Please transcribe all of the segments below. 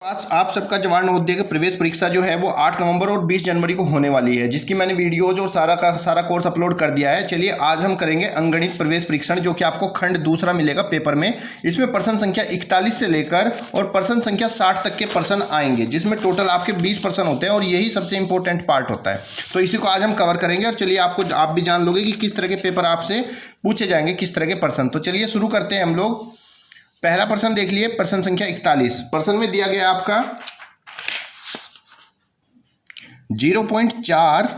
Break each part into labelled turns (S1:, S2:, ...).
S1: आज आप सबका जवाहर नवोदय की प्रवेश परीक्षा जो है वो 8 नवंबर और 20 जनवरी को होने वाली है, जिसकी मैंने वीडियोज और सारा का सारा कोर्स अपलोड कर दिया है। चलिए आज हम करेंगे अंगणित प्रवेश परीक्षण, जो कि आपको खंड दूसरा मिलेगा पेपर में। इसमें प्रश्न संख्या 41 से लेकर और प्रश्न संख्या 60 तक के प्रश्न आएंगे, जिसमें टोटल आपके 20 प्रश्न होते हैं और यही सबसे इंपॉर्टेंट पार्ट होता है। तो इसी को आज हम कवर करेंगे और चलिए आप भी जान लोगे कि किस तरह के पेपर आपसे पूछे जाएंगे, किस तरह के प्रश्न। तो चलिए शुरू करते हैं हम लोग। पहला प्रश्न देख लिए, प्रश्न संख्या 41। प्रश्न में दिया गया आपका 0.4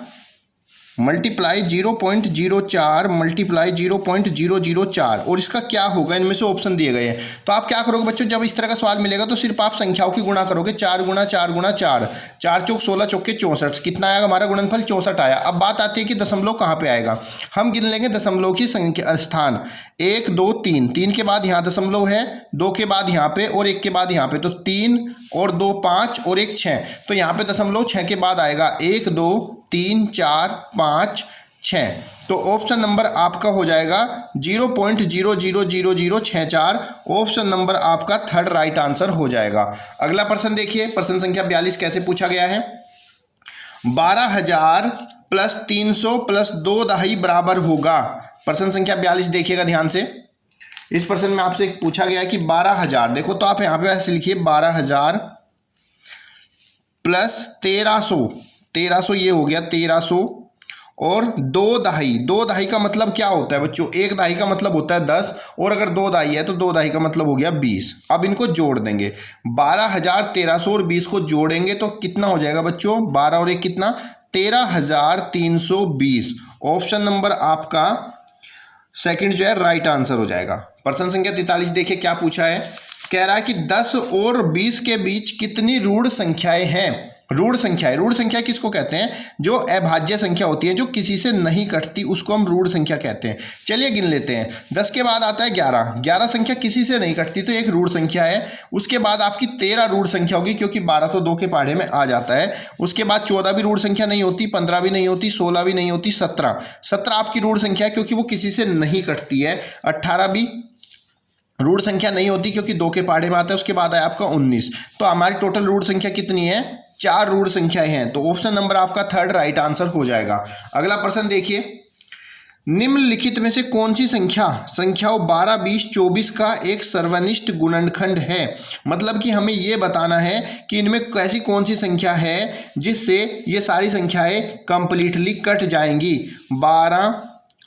S1: मल्टीप्लाई 0.04 मल्टीप्लाई 0.004 और इसका क्या होगा, इनमें से ऑप्शन दिए गए हैं। तो आप क्या करोगे बच्चों, जब इस तरह का सवाल मिलेगा तो सिर्फ आप संख्याओं की गुणा करोगे। 4 गुणा 4 गुणा 4, 4 चौक 16 चौके 64, कितना आएगा हमारा गुणनफल 64 आया। अब बात आती है कि दशमलव कहाँ पे आएगा। हम गिन लेंगे दशमलव की संख्या स्थान, 1 2 3, 3 के बाद यहाँ दशमलव है, 2 के बाद यहाँ पे और 1 के बाद यहाँ पे, तो 3 और 2 5 और 1 6, तो यहाँ पे दशमलव 6 के बाद आएगा 1 2 3 4 5 6। तो ऑप्शन नंबर आपका हो जाएगा 0.000064। ऑप्शन नंबर आपका थर्ड राइट आंसर हो जाएगा। अगला प्रश्न देखिए, प्रश्न संख्या 42 कैसे पूछा गया है। 12,000 प्लस 300 प्लस 2 दहाई बराबर होगा। प्रश्न संख्या 42 देखिएगा ध्यान से। इस प्रश्न में आपसे पूछा गया है कि 12,000, देखो तो आप यहाँ पे ऐसे लिखिए 12,000 प्लस 1300 ये हो गया 1300 और 2 दहाई। 2 दहाई का मतलब क्या होता है बच्चों, 1 दहाई का मतलब होता है 10 और अगर 2 दहाई है तो 2 दहाई का मतलब हो गया 20। अब इनको जोड़ देंगे, 12,000 1300 और 20 को जोड़ेंगे तो कितना हो जाएगा बच्चों, 12 और 1 कितना, 13,320। ऑप्शन नंबर आपका सेकंड जो है राइट आंसर हो जाएगा। प्रश्न संख्या 43 देखिए क्या पूछा है। कह रहा है कि 10 और 20 के बीच कितनी ऋण संख्याएं हैं। ऋण संख्या किसको कहते हैं, जो अभाज्य संख्या होती है, जो किसी से नहीं कटती, उसको हम ऋण संख्या कहते हैं। चलिए गिन लेते हैं। 10 के बाद आता है 11 संख्या किसी से नहीं कटती तो एक ऋण संख्या है। उसके बाद आपकी 13 ऋण संख्या होगी, क्योंकि 12 तो 2 के पहाड़े में आ जाता है। उसके बाद 14 भी ऋण संख्या नहीं होती, 15 भी नहीं होती, 16 भी नहीं होती, 17 आपकी ऋण संख्या है क्योंकि वो किसी से नहीं कटती है। 18 भी ऋण संख्या नहीं होती क्योंकि 2 के पहाड़े में आता है। उसके बाद है आपका 19। तो हमारी टोटल ऋण संख्या कितनी है, 4 ऋण संख्याएं हैं। तो ऑप्शन नंबर आपका थर्ड राइट आंसर हो जाएगा। अगला प्रश्न देखिए, निम्नलिखित में से कौन सी संख्याओं 12 20 24 का एक सर्वनिष्ठ गुणनखंड है। मतलब कि हमें ये बताना है कि इनमें ऐसी कौन सी संख्या है जिससे ये सारी संख्याएं कंप्लीटली कट जाएंगी, 12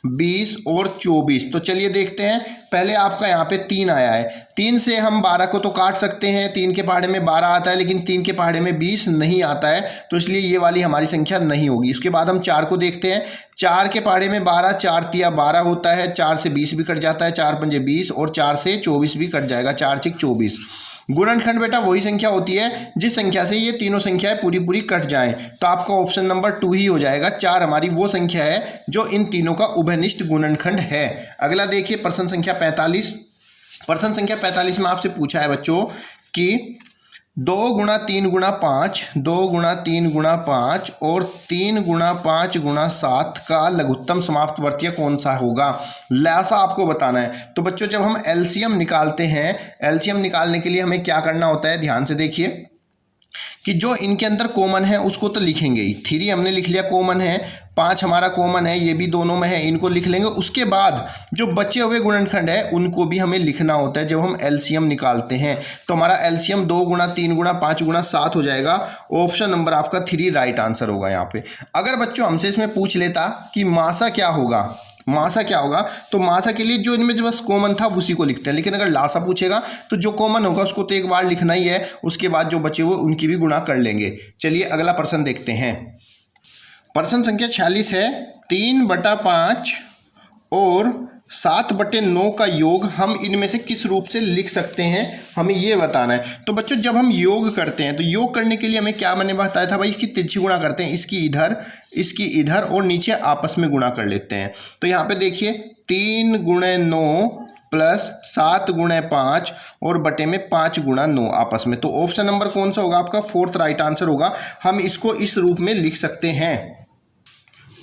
S1: 20 और 24। तो चलिए देखते हैं। पहले आपका यहाँ पे 3 आया है, 3 से हम 12 को तो काट सकते हैं, 3 के पहाड़े में 12 आता है लेकिन 3 के पहाड़े में 20 नहीं आता है, तो इसलिए ये वाली हमारी संख्या नहीं होगी। उसके बाद हम 4 को देखते हैं, 4 के पहाड़े में 12, 4 तिया 12 होता है, 4 से 20 भी कट जाता है, 4 पंजे 20 और 4 से 24 भी कट जाएगा, 4 6 24। गुणनखंड बेटा वही संख्या होती है जिस संख्या से ये तीनों संख्याएं पूरी कट जाएं। तो आपका ऑप्शन नंबर 2 ही हो जाएगा। 4 हमारी वो संख्या है जो इन तीनों का उभयनिष्ठ गुणनखंड है। अगला देखिए, प्रश्न संख्या 45। प्रश्न संख्या 45 में आपसे पूछा है बच्चों कि 2 गुणा 3 गुणा 5, 2 गुणा 3 गुणा 5 और 3 गुणा 5 गुणा 7 का लघुत्तम समाप्तवर्तीय कौन सा होगा, ऐसा आपको बताना है। तो बच्चों जब हम एलसीएम निकालते हैं, एलसीएम निकालने के लिए हमें क्या करना होता है, ध्यान से देखिए कि जो इनके अंदर कॉमन है उसको तो लिखेंगे ही। 3 हमने लिख लिया कॉमन है, 5 हमारा कॉमन है, ये भी दोनों में है, इनको लिख लेंगे। उसके बाद जो बचे हुए गुणनखंड है उनको भी हमें लिखना होता है जब हम एलसीएम निकालते हैं। तो हमारा एलसीएम 2 गुणा 3 गुणा 5 गुणा 7 हो जाएगा। ऑप्शन नंबर आपका 3 राइट आंसर होगा यहाँ पे। अगर बच्चों हमसे इसमें पूछ लेता कि मासा क्या होगा, तो मासा के लिए जो इनमें जो बस कॉमन था उसी को लिखते हैं, लेकिन अगर लासा पूछेगा तो जो कॉमन होगा उसको तो एक बार लिखना ही है, उसके बाद जो बचे हुए उनकी भी गुणा कर लेंगे। चलिए अगला प्रश्न देखते हैं। प्रश्न संख्या 46 है, 3/5 और 7/9 का योग हम इनमें से किस रूप से लिख सकते हैं, हमें ये बताना है। तो बच्चों जब हम योग करते हैं तो योग करने के लिए हमें क्या मैंने बताया था भाई, इसकी तिरछी गुणा करते हैं, इसकी इधर और नीचे आपस में गुणा कर लेते हैं। तो यहाँ पे देखिए 3 गुणे 9 प्लस 7 गुणे 5 और बटे में 5 गुणा 9 आपस में। तो ऑप्शन नंबर कौन सा होगा आपका, फोर्थ राइट आंसर होगा। हम इसको इस रूप में लिख सकते हैं।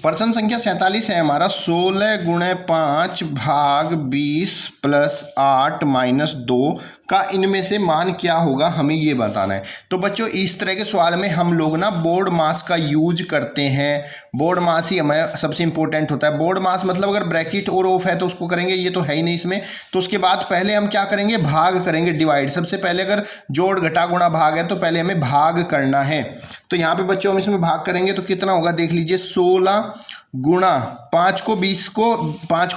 S1: प्रश्न संख्या 47 है हमारा, 16 गुणे 5 भाग 20 प्लस 8 माइनस 2 का इनमें से मान क्या होगा, हमें ये बताना है। तो बच्चों इस तरह के सवाल में हम लोग ना बोर्ड मास का यूज करते हैं। बोर्ड मास ही हमें सबसे इंपॉर्टेंट होता है। बोर्ड मास मतलब अगर ब्रैकेट और ऑफ है तो उसको करेंगे, ये तो है ही नहीं इसमें। तो उसके बाद पहले हम क्या करेंगे, भाग करेंगे, डिवाइड। सबसे पहले अगर जोड़ घटा गुणा भाग है तो पहले हमें भाग करना है। तो यहाँ पे बच्चों हम इसमें भाग करेंगे तो कितना होगा देख लीजिए, 16 गुणा 5 को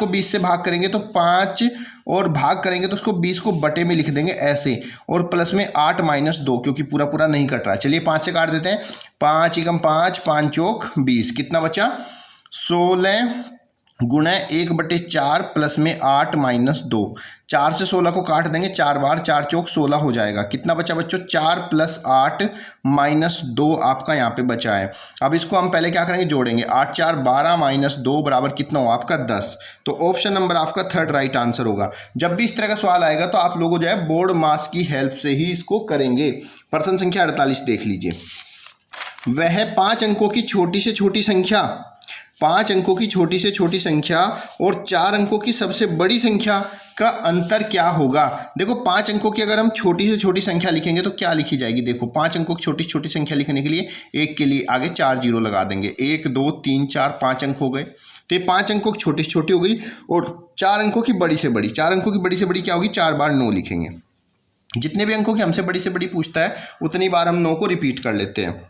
S1: 20 से भाग करेंगे तो 5 और भाग करेंगे तो उसको 20 को बटे में लिख देंगे ऐसे, और प्लस में 8 माइनस 2 क्योंकि पूरा पूरा नहीं कट रहा है। चलिए 5 से काट देते हैं, 5 एकम 5, 5 चौक 20, कितना बचा 16 गुणा 1/4 प्लस में 8 माइनस 2। 4 से 16 को काट देंगे 4 बार, 4 चौक 16 हो जाएगा। कितना बचा बच्चों, 4 + 8 माइनस 2 आपका यहाँ पे बचा है। अब इसको हम पहले क्या करेंगे, जोड़ेंगे। 8 4 12 माइनस 2 बराबर कितना हुआ आपका 10। तो ऑप्शन नंबर आपका थर्ड राइट आंसर होगा। जब भी इस तरह का सवाल आएगा तो आप लोगों जो है बोर्ड मास की हेल्प से ही इसको करेंगे। प्रश्न संख्या 48 देख लीजिए। वह 5 अंकों की छोटी से छोटी संख्या, 5 अंकों की छोटी से छोटी संख्या और 4 अंकों की सबसे बड़ी संख्या का अंतर क्या होगा। देखो 5 अंकों की अगर हम छोटी से छोटी संख्या लिखेंगे तो क्या लिखी जाएगी, देखो 5 अंकों की छोटी छोटी संख्या लिखने के लिए एक के लिए आगे 4 जीरो लगा देंगे। 1 2 3 4 5 अंक हो गए। तो ये 5 अंकों की छोटी से छोटी हो गई, और 4 अंकों की बड़ी से बड़ी, 4 अंकों की बड़ी से बड़ी क्या होगी, 4 बार 9 लिखेंगे। जितने भी अंकों की हमसे बड़ी से बड़ी पूछता है उतनी बार हम 9 को रिपीट कर लेते हैं।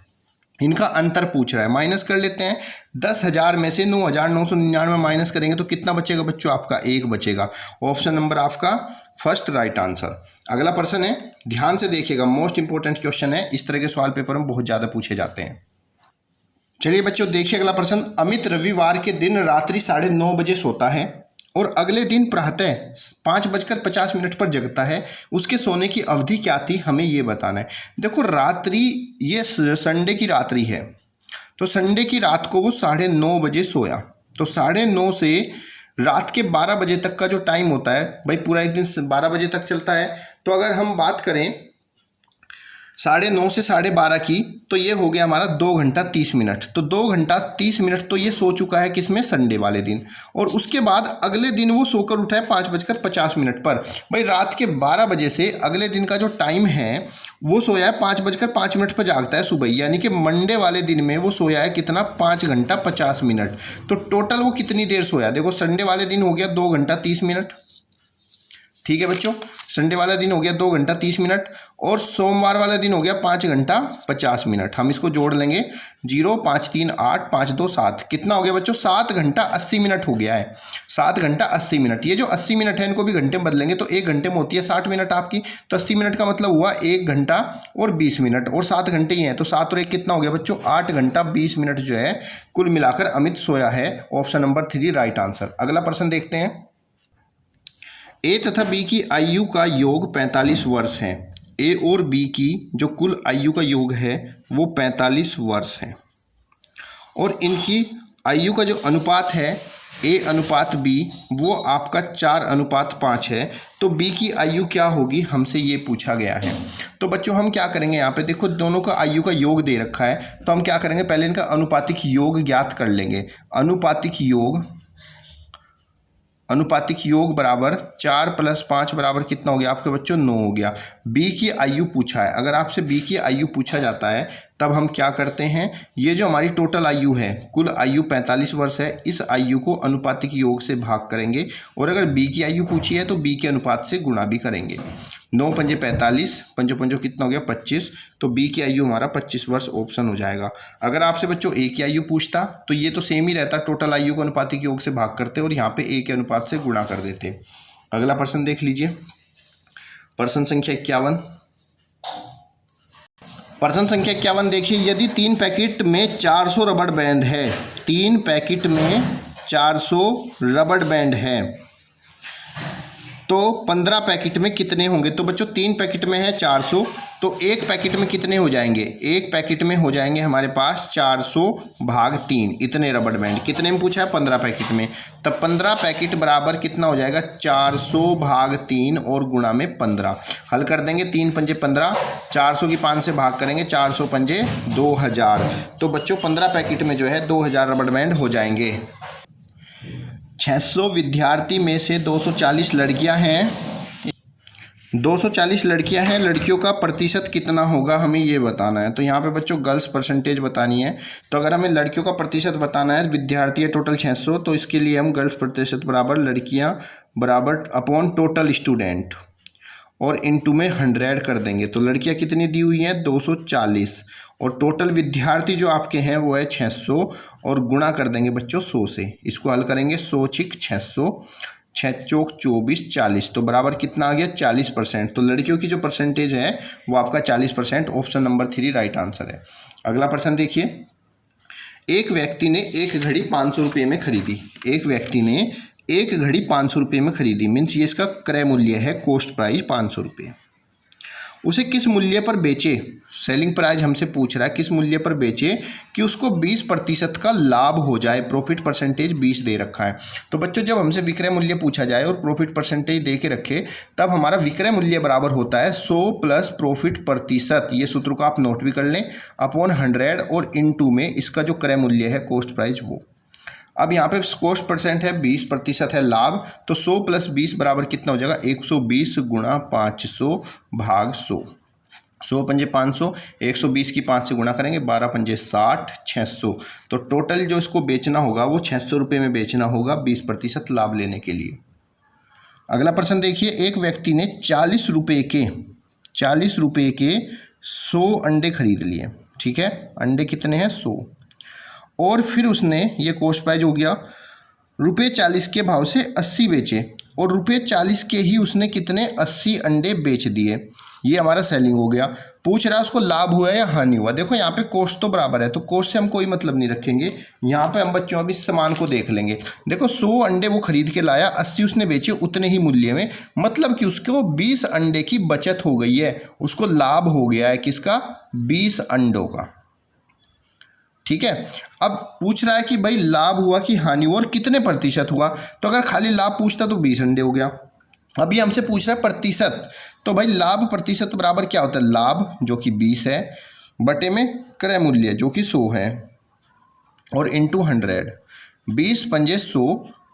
S1: इनका अंतर पूछ रहा है, माइनस कर लेते हैं। 10,000 में से 9,999 माइनस करेंगे तो कितना बचेगा बच्चों, आपका 1 बचेगा। ऑप्शन नंबर आपका फर्स्ट राइट आंसर। अगला प्रश्न है, ध्यान से देखिएगा, मोस्ट इंपॉर्टेंट क्वेश्चन है। इस तरह के सवाल पेपर में बहुत ज़्यादा पूछे जाते हैं। चलिए बच्चों देखिए अगला प्रश्न। अमित रविवार के दिन रात्रि 9:30 बजे सोता है और अगले दिन प्रातः 5:50 पर जगता है। उसके सोने की अवधि क्या थी, हमें ये बताना है। देखो रात्रि, ये संडे की रात्रि है, तो संडे की रात को वो 9:30 बजे सोया। तो 9:30 से रात के 12 बजे तक का जो टाइम होता है, भाई पूरा एक दिन 12 बजे तक चलता है। तो अगर हम बात करें 9:30 से 12:30 की, तो ये हो गया हमारा 2 घंटा 30 मिनट। तो 2 घंटा 30 मिनट तो ये सो चुका है किसमें, संडे वाले दिन। और उसके बाद अगले दिन वो सोकर उठा है 5:50 पर। भाई रात के 12 बजे से अगले दिन का जो टाइम है वो सोया है 5:05 पर जागता है सुबह, यानी कि मंडे वाले दिन में वो सोया है कितना, 5 घंटा 50 मिनट। तो टोटल वो कितनी देर सोया, देखो संडे वाले दिन हो गया 2 घंटा 30 मिनट, ठीक है बच्चों। संडे वाला दिन हो गया 2 घंटा 30 मिनट, और सोमवार वाला दिन हो गया 5 घंटा 50 मिनट। हम इसको जोड़ लेंगे, 0 5 3 8 5 2 7, कितना हो गया बच्चों, 7 घंटा 80 मिनट हो गया है। 7 घंटा 80 मिनट, ये जो 80 मिनट है इनको भी घंटे में बदलेंगे तो 1 घंटे में होती है 60 मिनट आपकी। तो 80 मिनट का मतलब हुआ 1 घंटा और 20 मिनट, और 7 घंटे ही हैं तो 7 और 1 कितना हो गया बच्चों, 8 घंटा 20 मिनट जो है कुल मिलाकर अमित सोया है। Option number 3 right answer. अगला प्रश्न देखते हैं। ए तथा बी की आयु का योग 45 वर्ष है। ए और बी की जो कुल आयु का योग है वो 45 वर्ष है, और इनकी आयु का जो अनुपात है ए अनुपात बी वो आपका 4:5 है। तो बी की आयु क्या होगी, हमसे ये पूछा गया है। तो बच्चों हम क्या करेंगे, यहाँ पे देखो दोनों का आयु का योग दे रखा है, तो हम क्या करेंगे, पहले इनका अनुपातिक योग ज्ञात कर लेंगे। अनुपातिक योग बराबर 4 + 5 बराबर कितना हो गया आपके बच्चों, 9 हो गया। बी की आयु पूछा है, अगर आपसे बी की आयु पूछा जाता है तब हम क्या करते हैं, ये जो हमारी टोटल आयु है, कुल आयु 45 वर्ष है, इस आयु को अनुपातिक योग से भाग करेंगे, और अगर बी की आयु पूछी है तो बी के अनुपात से गुणा भी करेंगे। 9 पंजे 45, पंजो पंजो कितना हो गया 25, तो बी की आयु हमारा 25 वर्ष ऑप्शन हो जाएगा। अगर आपसे बच्चों ए की आयु पूछता तो ये तो सेम ही रहता, टोटल आयु को अनुपातिक योग से भाग करते और यहाँ पे ए के अनुपात से गुणा कर देते। अगला प्रश्न देख लीजिए, प्रश्न संख्या 51। प्रश्न संख्या 51 देखिए, यदि 3 पैकेट में 400 रबड़ बैंड है, 3 पैकेट में 400 रबड़ बैंड है, तो 15 पैकेट में कितने होंगे। तो बच्चों 3 पैकेट में है 400, तो 1 पैकेट में कितने हो जाएंगे, 1 पैकेट में हो जाएंगे हमारे पास 400 भाग 3, इतने रबड़ बैंड। कितने में पूछा है, 15 पैकेट में, तब 15 पैकेट बराबर कितना हो जाएगा, 400 भाग 3 और गुणा में 15। हल कर देंगे, 3 पंजे 15, 400 की 5 से भाग करेंगे, 400 पंजे 2000। तो बच्चों 15 पैकेट में जो है 2000 रबड़ बैंड हो जाएंगे। 600 विद्यार्थी में से 240 लड़कियां हैं, 240 लड़कियां हैं, लड़कियों का प्रतिशत कितना होगा हमें ये बताना है। तो यहाँ पे बच्चों गर्ल्स परसेंटेज बतानी है। तो अगर हमें लड़कियों का प्रतिशत बताना है, विद्यार्थी है टोटल 600, तो इसके लिए हम गर्ल्स प्रतिशत बराबर लड़कियां बराबर अपॉन टोटल स्टूडेंट और इनटू में 100 कर देंगे। तो लड़कियां कितनी दी हुई हैं 240 और टोटल विद्यार्थी जो आपके हैं वो है 600 और गुणा कर देंगे बच्चों 100 से। इसको हल करेंगे 100 छिक 600, 6 चौक 24, 40, तो बराबर कितना आ गया 40%। तो लड़कियों की जो परसेंटेज है वो आपका 40%। ऑप्शन नंबर 3 राइट आंसर है। अगला प्रश्न देखिए, एक व्यक्ति ने एक घड़ी 500 रुपये में खरीदी। एक व्यक्ति ने एक घड़ी 500 रुपये में खरीदी, मीन्स ये इसका क्रय मूल्य है, कॉस्ट प्राइस 500 रुपये। उसे किस मूल्य पर बेचे, सेलिंग प्राइस हमसे पूछ रहा है, किस मूल्य पर बेचे कि उसको 20% का लाभ हो जाए। प्रॉफिट परसेंटेज 20 दे रखा है। तो बच्चों जब हमसे विक्रय मूल्य पूछा जाए और प्रॉफिट परसेंटेज दे के रखे, तब हमारा विक्रय मूल्य बराबर होता है 100 प्लस प्रॉफिट प्रतिशत, ये सूत्र को आप नोट भी कर लें, अपॉन 100 और इनटू में इसका जो क्रय मूल्य है कॉस्ट प्राइस वो। अब यहाँ पे कॉस्ट परसेंट है 20% है लाभ, तो 100 प्लस 20 बराबर कितना हो जाएगा 120 गुणा 500 भाग 100। 100 पंजे 500, 120 की 5 से गुणा करेंगे, 12 पंजे 60, 600। तो टोटल जो इसको बेचना होगा वो 600 रुपये में बेचना होगा 20% लाभ लेने के लिए। अगला प्रश्न देखिए, एक व्यक्ति ने 40 रुपये के 100 अंडे खरीद लिए। ठीक है, अंडे कितने हैं 100, और फिर उसने ये कॉस्ट प्राइस हो गया ₹40 के भाव से 80 बेचे और ₹40 के ही उसने कितने 80 अंडे बेच दिए। ये हमारा सेलिंग हो गया। पूछ रहा है उसको लाभ हुआ या हानि हुआ। देखो यहाँ पे कॉस्ट तो बराबर है, तो कॉस्ट से हम कोई मतलब नहीं रखेंगे। यहाँ पे हम बच्चों अभी सामान को देख लेंगे। देखो 100 अंडे वो खरीद के लाया, 80 उसने बेचे उतने ही मूल्य में, मतलब कि उसको 20 अंडे की बचत हो गई है, उसको लाभ हो गया है किसका 20 अंडों का। ठीक है, अब पूछ रहा है कि भाई लाभ हुआ कि हानि हुआ और कितने प्रतिशत हुआ। तो अगर खाली लाभ पूछता तो 20 अंडे हो गया। अभी हमसे पूछ रहा है प्रतिशत, तो भाई लाभ प्रतिशत बराबर क्या होता है, लाभ जो कि 20 है बटे में क्रय मूल्य जो कि 100 है और इनटू 100। 20 पंजे 100,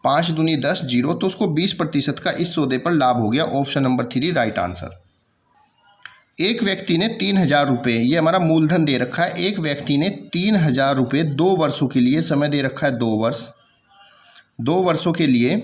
S1: 5 दूनी 10, 0, तो उसको 20% का इस सौदे पर लाभ हो गया। Option number 3 right answer. एक व्यक्ति ने 3000 रुपये, ये हमारा मूलधन दे रखा है, एक व्यक्ति ने 3000 रुपये 2 वर्षों के लिए, समय दे रखा है 2 वर्ष, 2 वर्षों के लिए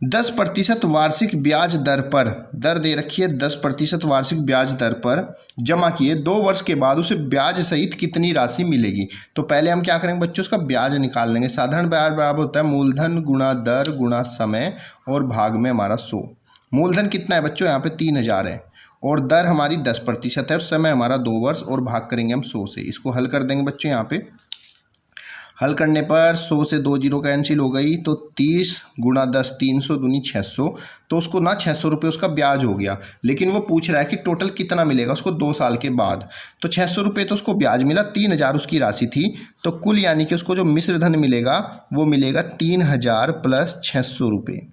S1: 10% वार्षिक ब्याज दर पर, दर दे रखी है 10% वार्षिक ब्याज दर पर जमा किए। 2 वर्ष के बाद उसे ब्याज सहित कितनी राशि मिलेगी। तो पहले हम क्या करेंगे बच्चों, उसका ब्याज निकाल लेंगे। साधारण ब्याज बराबर होता है मूलधन गुणा दर गुणा समय और भाग में हमारा 100। मूलधन कितना है बच्चों, यहाँ पे 3000 है और दर हमारी 10% है और समय हमारा 2 वर्ष और भाग करेंगे हम 100 से। इसको हल कर देंगे बच्चों। यहाँ पे हल करने पर 100 से 2 जीरो कैंसिल हो गई, तो 30 गुणा 10, 300 दूनी 600, तो उसको ना 600 रुपये उसका ब्याज हो गया। लेकिन वो पूछ रहा है कि टोटल कितना मिलेगा उसको 2 साल के बाद। तो 600 रुपये तो उसको ब्याज मिला, 3000 उसकी राशि थी, तो कुल यानी कि उसको जो मिश्र धन मिलेगा वो मिलेगा 3000 प्लस 600 रुपये।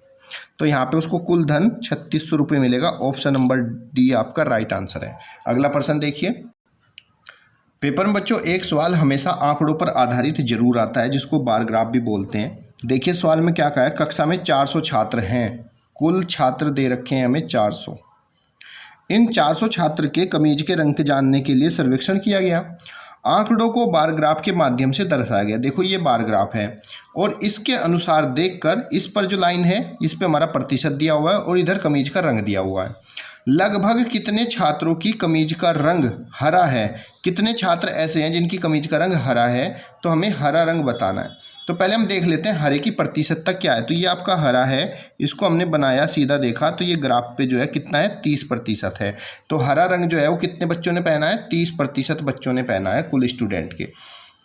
S1: तो यहाँ पे उसको कुल धन 3600 रुपये मिलेगा। ऑप्शन नंबर डी आपका राइट आंसर है। अगला प्रश्न देखिए, पेपर में बच्चों एक सवाल हमेशा आंकड़ों पर आधारित जरूर आता है जिसको बार ग्राफ भी बोलते हैं। देखिए सवाल में क्या कहा है, कक्षा में 400 छात्र हैं, कुल छात्र दे रखे हैं हमें 400। इन 400 छात्र के कमीज के रंग जानने के लिए सर्वेक्षण किया गया। आंकड़ों को बार ग्राफ के माध्यम से दर्शाया गया। देखो ये बार ग्राफ है और इसके अनुसार देखकर इस पर जो लाइन है इस पे हमारा प्रतिशत दिया हुआ है और इधर कमीज का रंग दिया हुआ है। लगभग कितने छात्रों की कमीज का रंग हरा है, कितने छात्र ऐसे हैं जिनकी कमीज का रंग हरा है, तो हमें हरा रंग बताना है। तो पहले हम देख लेते हैं हरे की प्रतिशतता क्या है। तो ये आपका हरा है, इसको हमने बनाया सीधा देखा तो ये ग्राफ पे जो है कितना है 30% है। तो हरा रंग जो है वो कितने बच्चों ने पहना है, 30% बच्चों ने पहना है कुल स्टूडेंट के।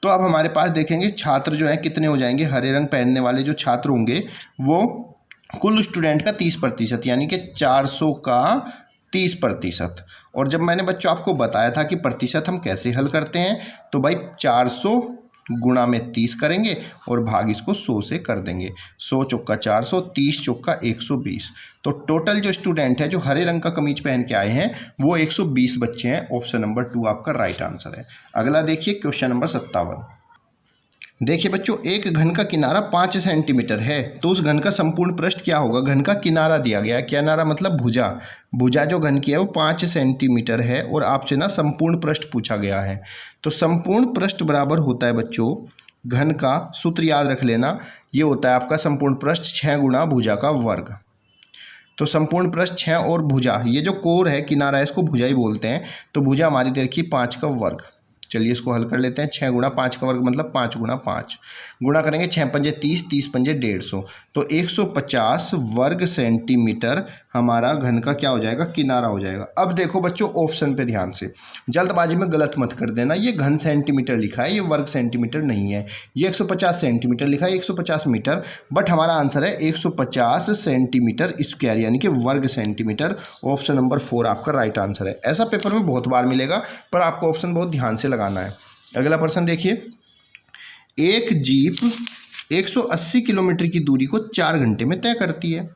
S1: तो अब हमारे पास देखेंगे छात्र जो है कितने हो जाएंगे, हरे रंग पहनने वाले जो छात्र होंगे वो कुल स्टूडेंट का 30%, यानी कि 400 का 30%। और जब मैंने बच्चों आपको बताया था कि प्रतिशत हम कैसे हल करते हैं, तो भाई 400 गुणा में 30 करेंगे और भाग इसको 100 से कर देंगे। 100 चौका 400, 30 चौका 120। तो टोटल जो स्टूडेंट है जो हरे रंग का कमीज पहन के आए हैं वो 120 बच्चे हैं। ऑप्शन नंबर 2 आपका राइट आंसर है। अगला देखिए क्वेश्चन नंबर 57। देखिए बच्चों, एक घन का किनारा 5 सेंटीमीटर है, तो उस घन का संपूर्ण पृष्ठ क्या होगा? घन का किनारा दिया गया है, किनारा मतलब भुजा, भुजा जो घन की है वो 5 सेंटीमीटर है, और आपसे ना संपूर्ण पृष्ठ पूछा गया है। तो संपूर्ण पृष्ठ बराबर होता है बच्चों, घन का सूत्र याद रख लेना, ये होता है आपका संपूर्ण पृष्ठ 6 गुणा भुजा का वर्ग। तो संपूर्ण पृष्ठ 6 और भुजा, ये जो कोर है, किनारा है, इसको भुजा ही बोलते हैं। तो भुजा हमारी दे रखी 5 का वर्ग। चलिए इसको हल कर लेते हैं। 6 गुणा 5 का वर्ग मतलब 5 गुणा 5, गुणा करेंगे 6 पंजे 30, 30 पंजे 150, तो 150 वर्ग सेंटीमीटर हमारा घन का क्या हो जाएगा? किनारा हो जाएगा। अब देखो बच्चों ऑप्शन पे ध्यान से, जल्दबाजी में गलत मत कर देना। ये घन सेंटीमीटर लिखा है, ये वर्ग सेंटीमीटर नहीं है। ये 150 सेंटीमीटर लिखा है, 150 मीटर, बट हमारा आंसर है 150 सेंटीमीटर स्क्वायर, यानी कि वर्ग सेंटीमीटर। ऑप्शन नंबर 4 आपका राइट आंसर है। ऐसा पेपर में बहुत बार मिलेगा, पर आपको ऑप्शन बहुत ध्यान से लगाना है। अगला प्रश्न देखिए, एक जीप 180 किलोमीटर की दूरी को 4 घंटे में तय करती है।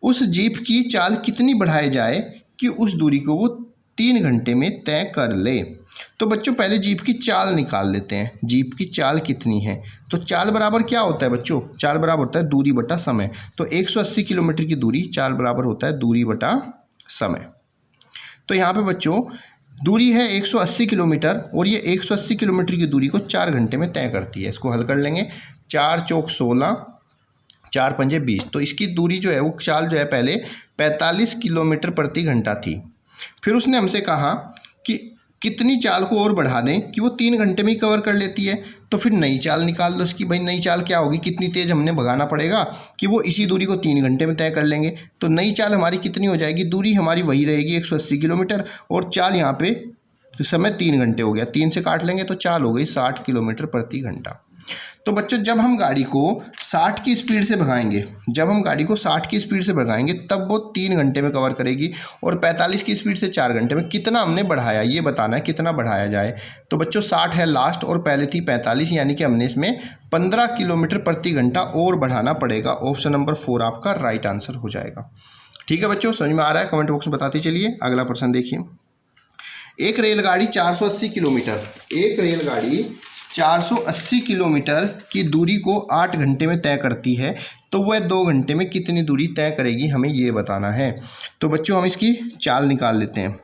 S1: उस जीप की चाल कितनी बढ़ाई जाए कि उस दूरी को वो 3 घंटे में तय कर ले? तो बच्चों पहले जीप की चाल निकाल लेते हैं। जीप की चाल कितनी है? तो चाल बराबर क्या होता है बच्चों? चाल बराबर होता है दूरी बटा समय। तो 180 किलोमीटर की दूरी, चाल बराबर होता है दूरी बटा समय। तो यहाँ पे बच्चों दूरी है 180 किलोमीटर, और ये 180 किलोमीटर की दूरी को 4 घंटे में तय करती है। इसको हल कर लेंगे। 4 चौक 16, 4 पंजे 20, तो इसकी दूरी जो है वो चाल जो है पहले 45 किलोमीटर प्रति घंटा थी। फिर उसने हमसे कहा कि कितनी चाल को और बढ़ा दें कि वो 3 घंटे में ही कवर कर लेती है। तो फिर नई चाल निकाल लो उसकी। भाई नई चाल क्या होगी? कितनी तेज़ हमने भगाना पड़ेगा कि वो इसी दूरी को 3 घंटे में तय कर लेंगे। तो नई चाल हमारी कितनी हो जाएगी? दूरी हमारी वही रहेगी 180 किलोमीटर, और चाल यहाँ पे तो समय 3 घंटे हो गया, 3 से काट लेंगे तो चाल हो गई 60 किलोमीटर प्रति घंटा। तो बच्चों जब हम गाड़ी को 60 की स्पीड से भगाएंगे, जब हम गाड़ी को 60 की स्पीड से भगाएंगे तब वो 3 घंटे में कवर करेगी, और 45 की स्पीड से 4 घंटे में। कितना हमने बढ़ाया ये बताना है, कितना बढ़ाया जाए। तो बच्चों 60 है लास्ट, और पहले थी 45, यानी कि हमने इसमें 15 किलोमीटर प्रति घंटा और बढ़ाना पड़ेगा। ऑप्शन नंबर 4 आपका राइट आंसर हो जाएगा। ठीक है बच्चों, समझ में आ रहा है? कमेंट बॉक्स में बताते चलिए। अगला प्रश्न देखिए, एक रेलगाड़ी 480 किलोमीटर, एक रेलगाड़ी 480 किलोमीटर की दूरी को 8 घंटे में तय करती है, तो वह 2 घंटे में कितनी दूरी तय करेगी, हमें ये बताना है। तो बच्चों हम इसकी चाल निकाल लेते हैं।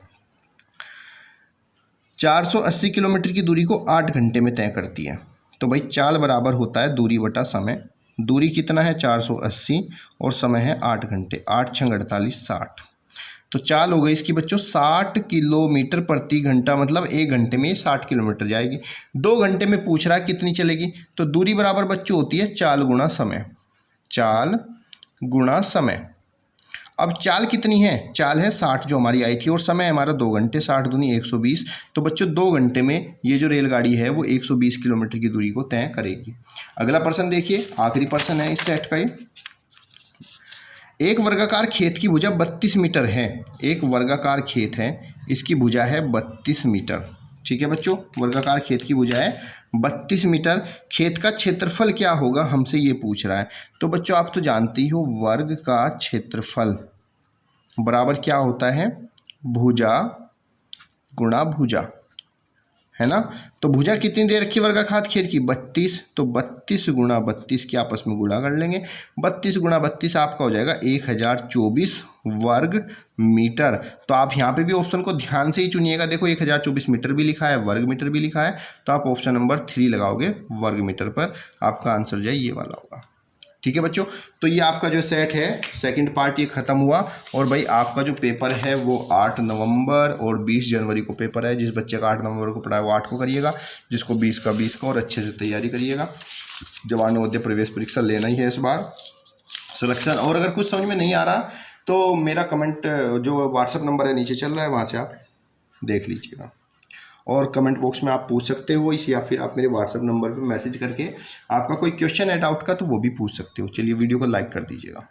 S1: 480 किलोमीटर की दूरी को 8 घंटे में तय करती है, तो भाई चाल बराबर होता है दूरी बटा समय। दूरी कितना है? 480, और समय है 8 घंटे। 8 छंग 48, 60। तो चाल हो गई इसकी बच्चों 60 किलोमीटर प्रति घंटा, मतलब 1 घंटे में 60 किलोमीटर जाएगी। 2 घंटे में पूछ रहा है कितनी चलेगी, तो दूरी बराबर बच्चों होती है चाल गुणा समय। चाल गुणा समय। अब चाल कितनी है? चाल है 60 जो हमारी आई थी, और समय हमारा 2 घंटे, 60 दूनी 120। तो बच्चों 2 घंटे में ये जो रेलगाड़ी है वो 120 किलोमीटर की दूरी को तय करेगी। अगला प्रश्न देखिए, आखिरी प्रश्न है इस सेट का ये। एक वर्गाकार खेत की भुजा 32 मीटर है। एक वर्गाकार खेत है, इसकी भुजा है 32 मीटर। ठीक है बच्चों, वर्गाकार खेत की भुजा है 32 मीटर। खेत का क्षेत्रफल क्या होगा, हमसे ये पूछ रहा है। तो बच्चों आप तो जानते ही हो, वर्ग का क्षेत्रफल बराबर क्या होता है? भुजा गुणा भुजा, है ना। तो भुजा कितनी दे रखी वर्गाकार खेत की? 32, तो 32 गुणा 32 की आपस में गुणा कर लेंगे। 32 गुणा 32 आपका हो जाएगा 1024 वर्ग मीटर। तो आप यहाँ पे भी ऑप्शन को ध्यान से ही चुनिएगा। देखो 1024 मीटर भी लिखा है, वर्ग मीटर भी लिखा है, तो आप ऑप्शन नंबर 3 लगाओगे वर्ग मीटर पर। आपका आंसर जो है ये वाला होगा। ठीक है बच्चों, तो ये आपका जो सेट है सेकंड पार्ट ये ख़त्म हुआ। और भाई आपका जो पेपर है वो 8 नवंबर और 20 जनवरी को पेपर है। जिस बच्चे का 8 नवंबर को पढ़ा है वो 8 को करिएगा, जिसको 20 का 20 का, और अच्छे से तैयारी करिएगा। जवान नवोदय प्रवेश परीक्षा लेना ही है इस बार सिलेक्शन। और अगर कुछ समझ में नहीं आ रहा तो मेरा कमेंट जो व्हाट्सअप नंबर है नीचे चल रहा है, वहाँ से आप देख लीजिएगा, और कमेंट बॉक्स में आप पूछ सकते हो, या फिर आप मेरे व्हाट्सएप नंबर पे मैसेज करके आपका कोई क्वेश्चन है डाउट का तो वो भी पूछ सकते हो। चलिए वीडियो को लाइक कर दीजिएगा।